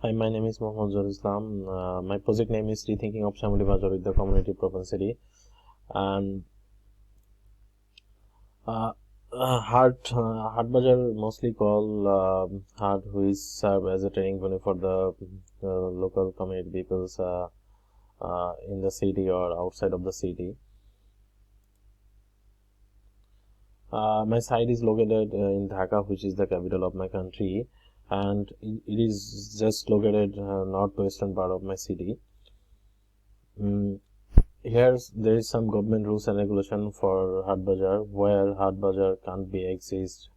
Hi, my name is Mohammad Zahir Islam. My project name is Rethinking of Shamoli Bazar with the community propensity. And Hard Bazar, mostly called Hard, who is served as a training venue for the local community peoples in the city or outside of the city. My site is located in Dhaka, which is the capital of my country, and it is just located northwestern part of my city. Here there is some government rules and regulation for Hard Bazar, where Hard Bazar can't be exist.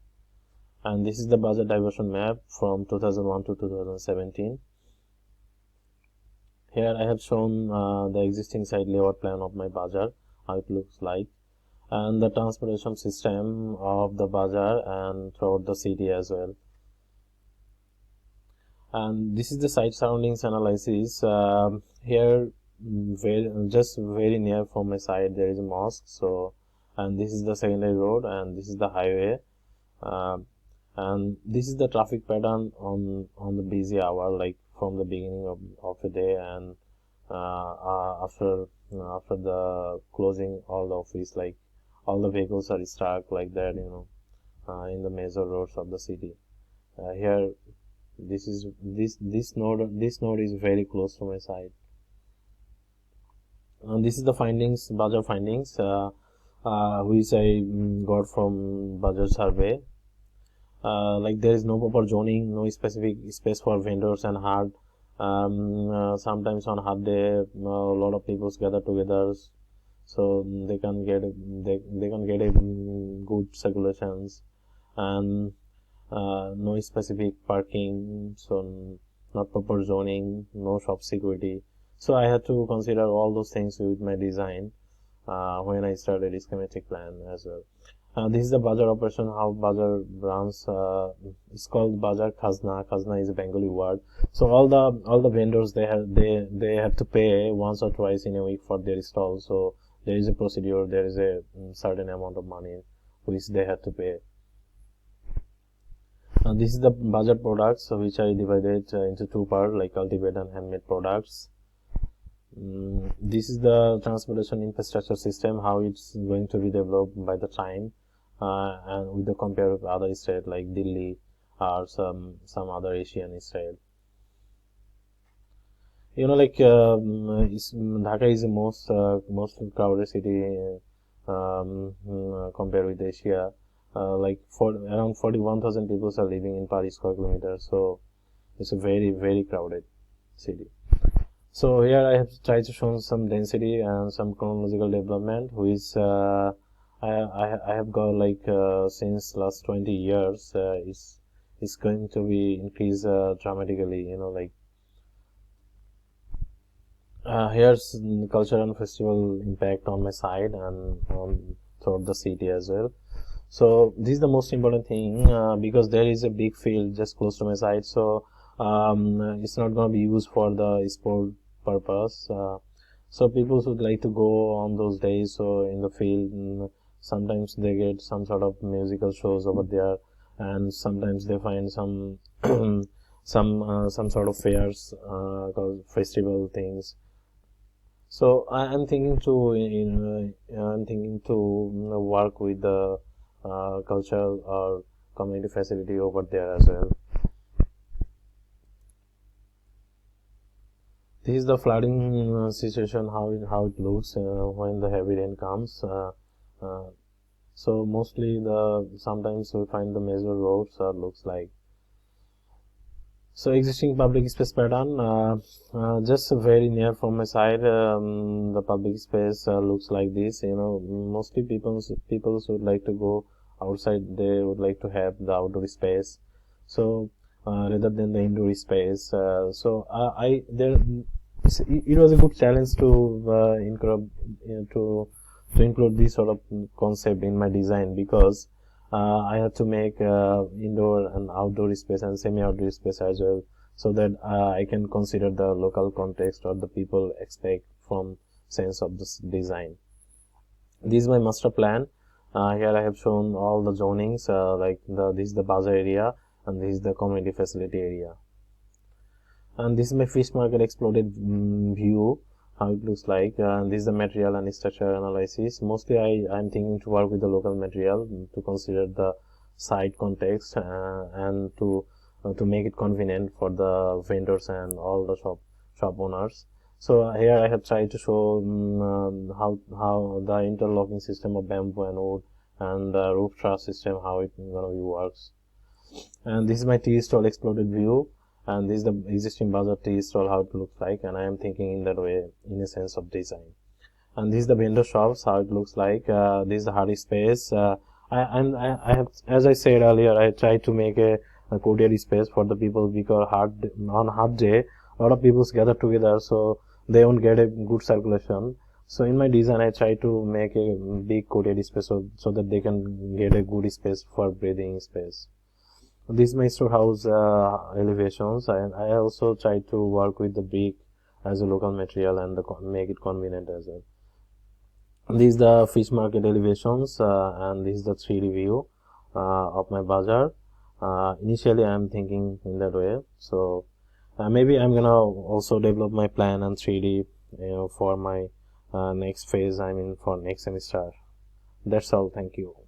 And this is the Bazar diversion map from 2001 to 2017. Here I have shown the existing site layout plan of my Bazar, how it looks like, and the transportation system of the Bazar and throughout the city as well. And this is the site surroundings analysis. Here just very near from my side there is a mosque, so, and this is the secondary road, and this is the highway, and this is the traffic pattern on the busy hour, like from the beginning of the day, and after the closing all the office, like all the vehicles are stuck like that, in the major roads of the city. Here this node is very close to my site. This is the findings, Bazar findings, which I got from Bazar survey. Like there is no proper zoning, no specific space for vendors and hard. Sometimes on hard day, a lot of people gather together, so they can get a good circulations, and no specific parking, so not proper zoning, no shop security. So I had to consider all those things with my design when I started a schematic plan as well. This is the Bazar operation, how Bazar runs. It's called Bazar Khazna. Khazna is a Bengali word. So all the vendors, they have to pay once or twice in a week for their stall. So there is a procedure. There is a certain amount of money which they have to pay. This is the Bazar products, which I divided into two parts, like cultivated and handmade products. This is the transportation infrastructure system, how it's going to be developed by the time, and with the compare with other states like Delhi or some other Asian state. Dhaka is the most crowded city compared with Asia. Around 41,000 people are living in per square kilometer, so it's a very crowded city. So here I have tried to show some density and some chronological development, which I have got since last 20 years. It's going to be increased dramatically. Here's culture and festival impact on my side and throughout the city as well. So this is the most important thing, because there is a big field just close to my side, so it's not going to be used for the sport purpose. So people would like to go on those days. So in the field, sometimes they get some sort of musical shows over there, and sometimes they find some some sort of fairs, called festival things. So I'm thinking to work with the cultural or community facility over there as well. This is the flooding situation, how it looks when the heavy rain comes. So mostly sometimes we find the major roads looks like. So existing public space pattern, just very near from my side, the public space looks like this. Mostly people would like to go outside. They would like to have the outdoor space, so rather than the indoor space. It was a good challenge to include this sort of concept in my design, because I have to make indoor and outdoor space and semi-outdoor space as well, so that I can consider the local context or the people expect from sense of this design. This is my master plan. Here I have shown all the zonings, this is the Bazar area, and this is the community facility area. And this is my fish market exploded view, how it looks like. And this is the material and structure analysis. Mostly I'm thinking to work with the local material to consider the site context and to make it convenient for the vendors and all the shop owners. So here I have tried to show how the interlocking system of bamboo and wood and the roof truss system, how it gonna be works. And this is my tea stall exploded view, and this is the existing Bazaar tea stall, how it looks like, and I am thinking in that way in a sense of design. And this is the vendor shops, how it looks like. This is the hardy space. I have, as I said earlier, I tried to make a courtyard space for the people, because on hard day a lot of people gather together, so they won't get a good circulation. So in my design I try to make a big courtyard space so that they can get a good space for breathing space. This is my storehouse elevations, and I also try to work with the brick as a local material and make it convenient as well. This is the fish market elevations, and this is the 3D view of my bazaar. Initially I am thinking in that way, so maybe I'm gonna also develop my plan and 3D for my next phase, I mean for next semester. That's all. Thank you.